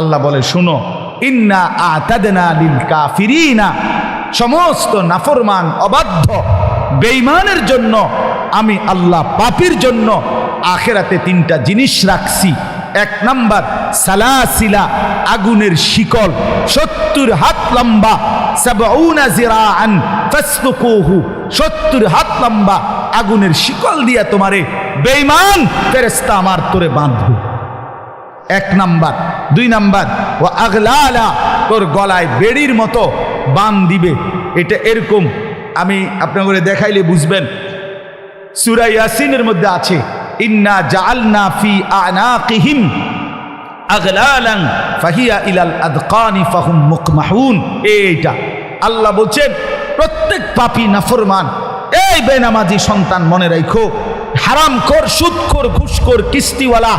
আল্লাহ বলে শুনো, ইন্না আতাদনা লিল কাফিরিনা, সমস্ত নাফরমান অবাধ্য বেঈমানের জন্য আমি আল্লাহ পাপীর জন্য আখিরাতে 3টা জিনিস রাখছি। 1 নাম্বার সালাসিলা, আগুনের শিকল 70 হাত লম্বা, 70 জিরাআন ফাসলুকুহু, 70 হাত লম্বা আগুনের শিকল দিয়া তোমারে বেঈমান ফেরেশতা আমার তোরে বাঁধবে। 1 নাম্বার। 2 নাম্বার ওয়া আগলালা, তোর গলায় বেড়ির মতো বান দিবে। এটা এরকম আমি আপনাদের দেখাইলে বুঝবেন। সূরা ইয়াসিনের মধ্যে আছে, ইন্না জাআলনা ফি আনাকিহিম আগলালান ফাহিয়া ইলাল আদকানি ফাহুম মুকমাহুন। এইটা আল্লাহ বলছেন প্রত্যেক পাপী নাফরমান, এই বেনামাজি সন্তান মনে রাখো, হারামখোর, সুদখোর, ঘুষখোর, কিস্তিওয়ালা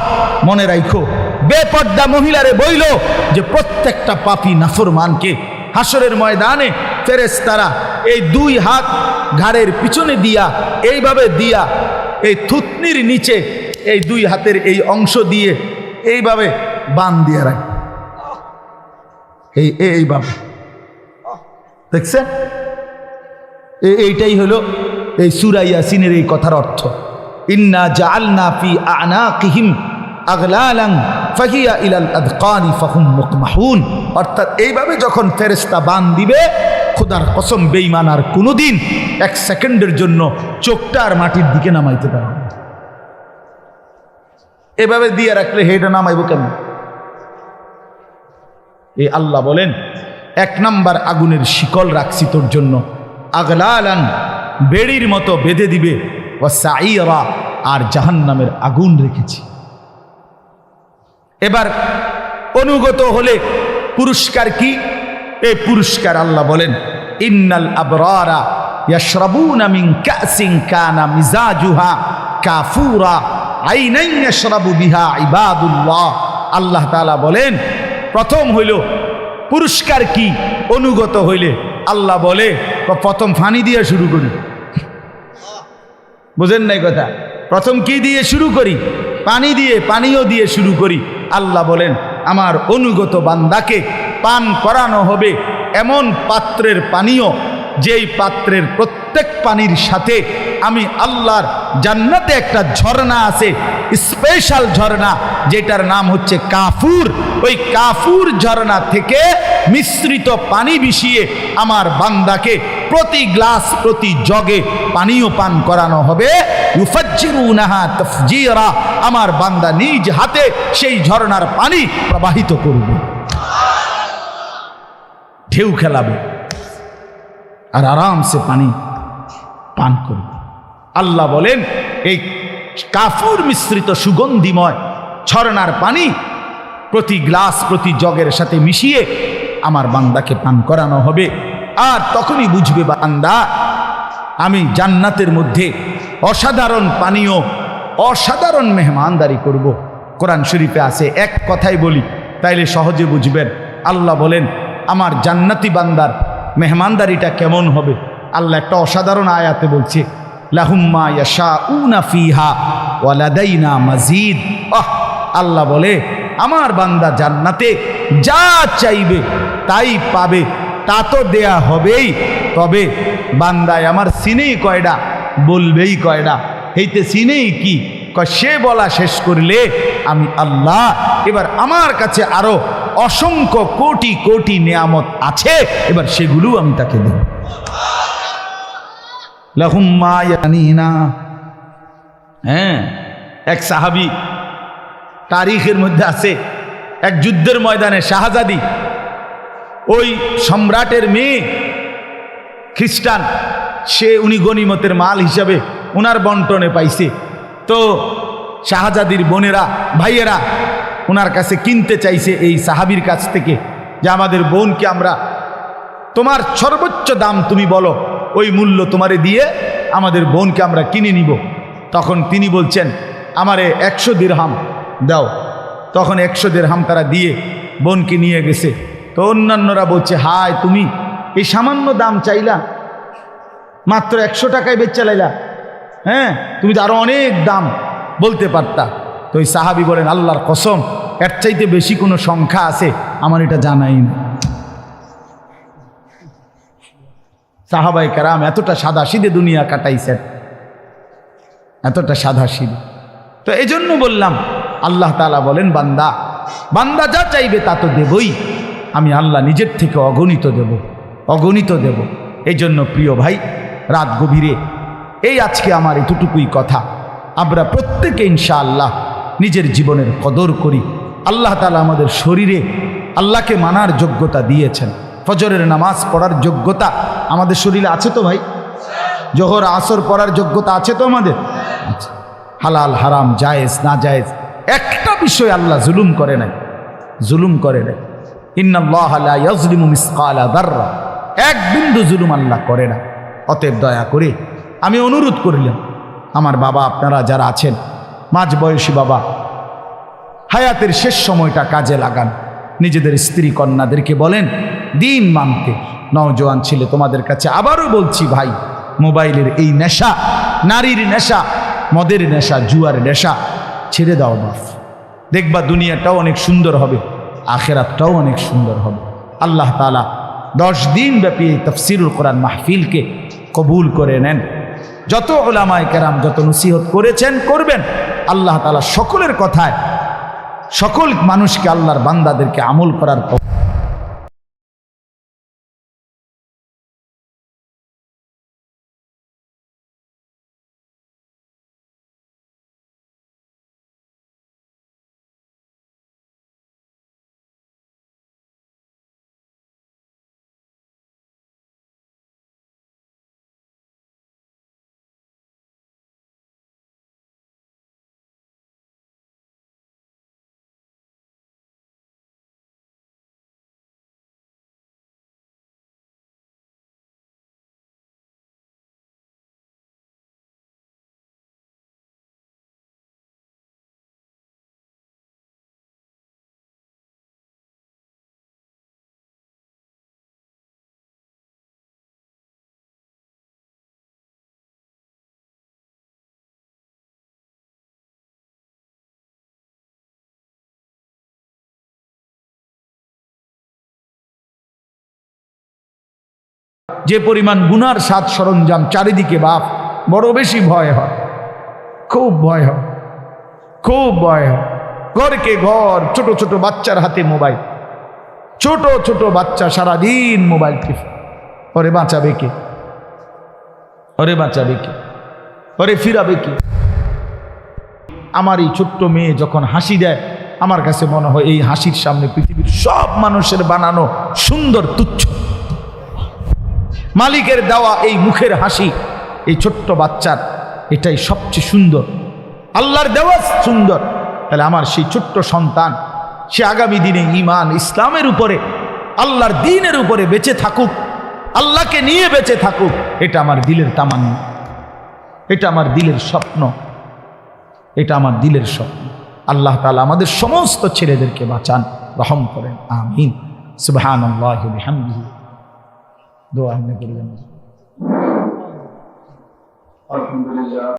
মনে রাখো, বেপর্দা মহিলারে বইল যে প্রত্যেকটা পাপী নাফরমানকে হাসরের ময়দানে ফেরেশতারা এই 2 হাত ঘাড়ের পিছনে দিয়া, এইভাবে দিয়া, এই থুতনির নিচে এই 2 হাতের এই অংশ দিয়ে এইভাবে বান দিয়ে রাখে, এইভাবে। দেখছেন, এইটাই হলো এই সূরা ইয়াসিনের এই কথার অর্থ। ইন্না জাআলনা ফি আনাকিহিম আগলালান ফাহিয়া ইলাল আদকানি ফাহুম মুকমাহুন। অর্থাৎ এইভাবে যখন ফেরেশতা বান দিবে, খোদার কসম বেঈমান আর কোনোদিন 1 সেকেন্ডের জন্য চোখটা আর মাটির দিকে নামাইতে পারবে না। এভাবে দিয়ে রাখলে হেটা নামাইব কেমন? এই আল্লাহ বলেন 1 নাম্বার আগুনের শিকল রাখছি তোর জন্য, আগলালান বেড়ির মতো বেঁধে দিবে, ওয়া সাঈরা, আর জাহান্নামের আগুন রেখেছি। এবার অনুগত হলে পুরস্কার কি? এই পুরস্কার আল্লাহ বলেন, ইন্নাল আবরারা ইয়াশরাবুনা মিন কাসিন কানা মিজাজুহা কাফুরা আইনান ইয়াশরাবু বিহা ইবাদুল্লাহ। আল্লাহ তাআলা বলেন প্রথম হইল পুরস্কার কি? অনুগত হইলে আল্লাহ বলে প্রথম পানি দিয়ে শুরু করি। বুঝেন নাই কথা? প্রথম কি দিয়ে শুরু করি? পানি দিয়ে, পানীয় দিয়ে শুরু করি। আল্লাহ বলেন আমার অনুগত বান্দাকে পান করানো হবে এমন পাত্রের পানীয়, যেই পাত্রের প্রত্যেক পানির সাথে আমি আল্লাহর জান্নাতে একটা ঝর্ণা আছে, স্পেশাল ঝর্ণা, যেটার নাম হচ্ছে কাফুর। ওই কাফুর ঝর্ণা থেকে মিশ্রিত পানি মিশিয়ে আমার বান্দাকে প্রতি গ্লাস, প্রতি জগে পানীয় পান করানো হবে। ইউফাজ্জিরুনাহা তাফজীরা, আমার বান্দা নিজ হাতে সেই ঝর্ণার পানি প্রবাহিত করবে, ঢেউ খেলাবে আর আরামসে পানি পান করবে। আল্লাহ বলেন এই কাফুর মিশ্রিত সুগন্ধিময় ঝর্ণার পানি প্রতি গ্লাস, প্রতি জগের সাথে মিশিয়ে আমার বান্দাকে পান করানো হবে। আর তখনই বুঝবে বান্দা আমি জান্নাতের মধ্যে অসাধারণ পানীয়, অসাধারণ মেহমানদারি করব। কোরআন শরীফে আছে, এক কথাই বলি তাইলে সহজে বুঝবেন। আল্লাহ বলেন আমার জান্নাতি বান্দার মেহমানদারিটা কেমন হবে। আল্লাহ একটা অসাধারণ আয়াতে বলছে, লাহুম মা ইয়াশাউনা ফিহা ওয়া লাদাইনা মাজিদ। আল্লাহ বলে আমার বান্দা জান্নাতে যা চাইবে তাই পাবে, তা তো দেয়া হবেই, তবে বান্দায় আমার সিনেই কয়ডা, বলবেই কয়ডা। হইতে সিনেই কি কয়, সে বলা শেষ করলে আমি আল্লাহ এবার আমার কাছে আরো অসংখ্য কোটি কোটি নিয়ামত আছে, এবার সেগুলো আমি তাকে দেব। লাহুম মা ইয়ানিনা। হ্যাঁ, এক সাহাবী তারিখের মধ্যে আছে, এক যুদ্ধের ময়দানে শাহজাদি, ওই সম্রাটের মেয়ে খ্রিস্টান, উনি গনিমতের মাল হিসাবে ওনার বন্টনে পাইছে। তো শাহজাদির বোনেরা, ভাইয়েরা ওনার কাছে কিনতে চাইছে এই সাহাবীর কাছ থেকে, যে আমাদের বোনকে আমরা, তোমার সর্বোচ্চ দাম তুমি বলো, ওই মূল্য তোমারে দিয়ে আমাদের বোনকে আমরা কিনে নিব। তখন তিনি বলছেন আমারে 100 দিরহাম দাও। তখন 100 দিরহাম তারা দিয়ে বোনকে নিয়ে গেছে। তো অন্যান্যরা বলছে, হায় তুমি এই সামান্য দাম চাইলা, মাত্র 100 টাকায় বেচা লাইলা, হ্যাঁ তুমি তো আরো অনেক দাম বলতে পারতা। তো ওই সাহাবী বলেন আল্লাহর কসম এর চাইতে বেশি কোনো সংখ্যা আছে আমার এটা জানাই না। সাহাবায়ে কেরাম এতটা সাদাসিধে দুনিয়া কাটাইছেন, এতটা সাদাসিধে। তো এই জন্য বললাম, আল্লাহ তাআলা বলেন বান্দা বান্দা যা চাইবে তা তো দেবই, আমি আল্লাহ নিজের থেকে অগণিত দেব, অগণিত দেব। এই জন্য প্রিয় ভাই, রাত গভীরে এই আজকে আমার এতটুকুই কথা। আমরা প্রত্যেকে ইনশাআল্লাহ নিজের জীবনের কদর করি। আল্লাহ তাআলা আমাদের শরীরে আল্লাহকে মানার যোগ্যতা দিয়েছেন। ফজরের নামাজ পড়ার যোগ্যতা আমাদের শরীরে আছে তো ভাই? জোহর আসর পড়ার যোগ্যতা আছে তো আমাদের? আচ্ছা। হালাল হারাম জায়েজ না জায়েজ একটা বিষয় আল্লাহ জুলুম করে নাই, জুলুম করে নাই। ইন্নাল্লাহ লা ইয়াজলিমু মিসকালা যাররা, এক বিন্দু জুলুম আল্লাহ করে না। অতএব দয়া করে আমি অনুরোধ করিলাম, আমার বাবা আপনারা যারা আছেন, মাঝ বয়সী বাবা, হায়াতের শেষ সময়টা কাজে লাগান। নিজেদের স্ত্রী কন্যাদেরকে বলেন দিন মানতে। নওজোয়ান ছেলে তোমাদের কাছে আবারও বলছি ভাই, মোবাইলের এই নেশা, নারীর নেশা, মদের নেশা, জুয়ার নেশা ছেড়ে দাও বাপ। দেখবা দুনিয়াটাও অনেক সুন্দর হবে, আখেরাতটাও অনেক সুন্দর হবে। আল্লাহ তাআলা 10 দিন ব্যাপী এই তাফসীরুল কোরআন মাহফিলকে কবুল করে নেন। যত উলামায়ে কেরাম যত নসিহত করেছেন, করবেন, আল্লাহ তাআলা সকলের কথায় সকল মানুষকে, আল্লাহর বান্দাদেরকে আমল করার যে পরিমাণ গুনার সাজ সরঞ্জাম চারিদিকে বাপ, বড় বেশি ভয় হয়, খুব ভয় হয়, খুব ভয় হয়। ঘরকে ঘর, ছোট ছোট বাচ্চার হাতে মোবাইল, ছোট ছোট বাচ্চা সারাদিন মোবাইল টিপে। ওরে বাঁচাবে কে? ওরে বাঁচাবে কে? ওরে ফিরাবে কে? আমার এই ছোট্ট মেয়ে যখন হাসি দেয়, আমার কাছে মনে হয় এই হাসির সামনে পৃথিবীর সব মানুষের বানানো সুন্দর তুচ্ছ। মালিকের দেওয়া এই মুখের হাসি, এই ছোট্ট বাচ্চার, এটাই সবচেয়ে সুন্দর, আল্লাহর দেওয়া সুন্দর। তাহলে আমার সেই ছোট্ট সন্তান, সে আগামী দিনে ঈমান ইসলামের উপরে, আল্লাহর দ্বীনের উপরে বেঁচে থাকুক, আল্লাহকে নিয়ে বেঁচে থাকুক, এটা আমার দিলের তামান্না, এটা আমার দিলের স্বপ্ন, এটা আমার দিলের স্বপ্ন। আল্লাহ তাআলা আমাদের সমস্ত ছেলেদেরকে বাঁচান, রহম করেন, আমিন। সুবহানাল্লাহি ওয়া বিহামদিহি। দোয়া আপনি করবেন। আলহামদুলিল্লাহ।